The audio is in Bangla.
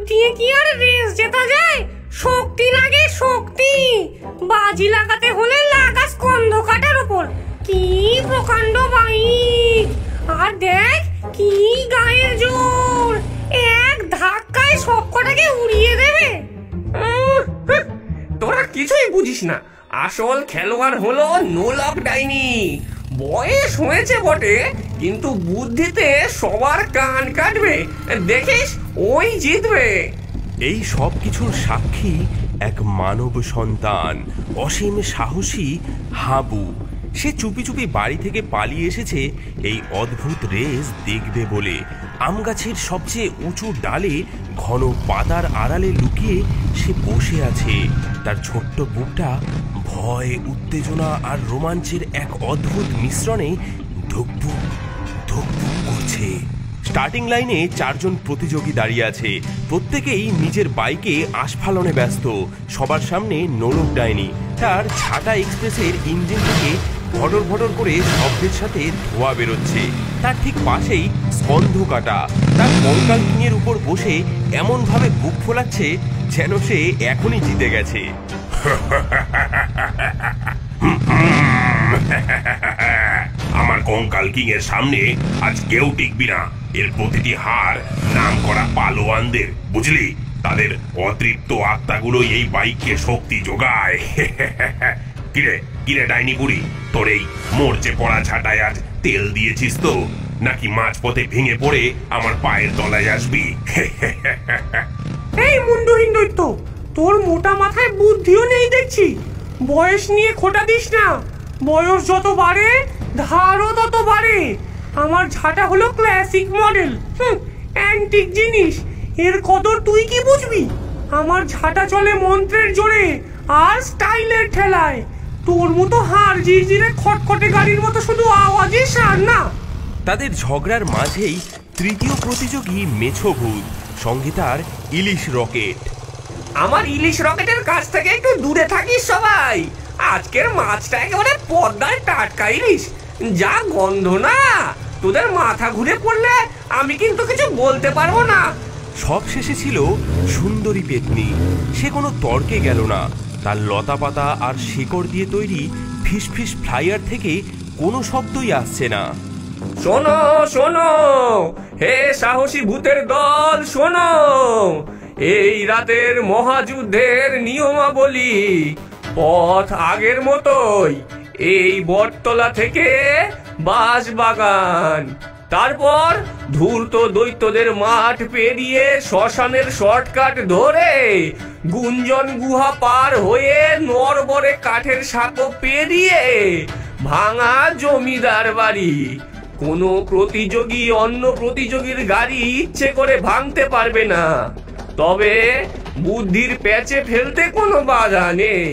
দিয়ে কি আর রেস জেতা যায়? শক্তি লাগে, শক্তি। বাজি লাগাতে হলে লাগা স্কন্ধ কাটার উপর। কি প্রকাণ্ড বাইক! আর দেখ কি গায়ের জোর! এক ধাক্কায় সবকটাকে উড়িয়ে দেবে। তোরা কিছুই বুঝিস না। আসল খেলোয়াড় হলো নোলক ডাইনি। বয়স হয়েছে বটে, কিন্তু বুদ্ধিতে সবার কান কাটবে। দেখিস ওই জিতবে। এই সব কিছুর সাক্ষী এক মানব সন্তান, অসীম সাহসী হাবু। সে চুপি চুপি বাড়ি থেকে পালিয়ে এসেছে এই অদ্ভুত রেস দেখবে বলে। আম গাছের সবচেয়ে উঁচু ডালে ঘন পাতার আড়ালে লুকিয়ে সে বসে আছে। তার ছোট্ট বুকটা ভয়, উত্তেজনা আর রোমাঞ্চের এক অদ্ভুত মিশ্রণে ধুকপুক ধুকপুক করছে। স্টার্টিং লাইনে 4 জন প্রতিযোগী দাঁড়িয়ে আছে। প্রত্যেকেই নিজের বাইকে আস্ফালনে ব্যস্ত। সবার সামনে নোলক ডাইনি। তার ছাটা এক্সপ্রেসের ইঞ্জিন থেকে ভটর ভটর করে শব্দের সাথে ধোঁয়া বেরোচ্ছে। তার ঠিক পাশেই স্কন্ধ কাটা। তার কঙ্কাল কিংয়ের উপর বসে এমন ভাবে বুক ফোলাচ্ছে যেন সে এখনই জিতে গেছে। আমার কঙ্কাল কিং এর সামনে আজ কেউ টিকবি না। এর প্রতিটি হার নাম করা পালোয়ানদের, বুঝলি? তাদের অতৃপ্ত আত্মাগুলো এই বাইককে শক্তি যোগায়। কিরে কিরে ডাইনি বুড়ি, তোর এই মরচে পড়া ঝাঁটায় আজ তেল দিয়েছিস তো, নাকি মাঝপথে ভেঙে পড়ে আমার পায়ের তলায় আসবি? এই মুন্ডহীন দৈত্য, তোর মোটা মাথায় বুদ্ধিও নেই দেখছি। বয়স নিয়ে খোটা দিস না। বয়স যত বাড়ে ধারও তত বাড়ে। আমার ঝাঁটা হলো ক্লাসিক মডেল, অ্যান্টিক জিনিস। এর কদর তুই কি বুঝবি? আমার ঝাঁটা চলে মন্ত্রের জোরে আর স্টাইলের ঠেলায়। তোর মতো হাড় জিরজিরে খটখটে গাড়ির মতো শুধু আওয়াজই সার না। তাদের ঝগড়ার মাঝেই তৃতীয় প্রতিযোগী মেছো ভূত, সঙ্গে তার ইলিশ রকেট। আমার ইলিশ রকেটের কাছ থেকে একটু দূরে থাকিস সবাই। আজকের মাছটা একেবারে পদ্মায় টাটকা ইলিশ। যা গন্ধ না, তোদের মাথা ঘুরে পড়লে আমি কিন্তু কিছু বলতে পারবো না। সব শেষে ছিল সুন্দরী পেতনি। সে কোনো তর্কে গেল না। তার লতা পাতা আর শিকড় দিয়ে তৈরি ফিসফিস ফ্লাইয়ার থেকে কোনো শব্দই আসছে না। শোনো শোনো হে সাহসী ভূতের দল, শোনো এই রাতের মহাযুদ্ধের নিয়মাবলী। পথ আগের মতোই, এই বটতলা থেকে বাঁশবাগান, তারপর ধূর্ত দৈত্যদের মাঠ পেরিয়ে শ্মশানের শর্টকাট ধরে গুঞ্জন গুহা পার হয়ে নরবরে কাঠের সাঁকো পেরিয়ে ভাঙা জমিদার বাড়ি। কোনো প্রতিযোগী অন্য প্রতিযোগীর গাড়ি ইচ্ছে করে ভাঙতে পারবে না, তবে বুদ্ধির প্যাচে ফেলতে কোনো বাধা নেই।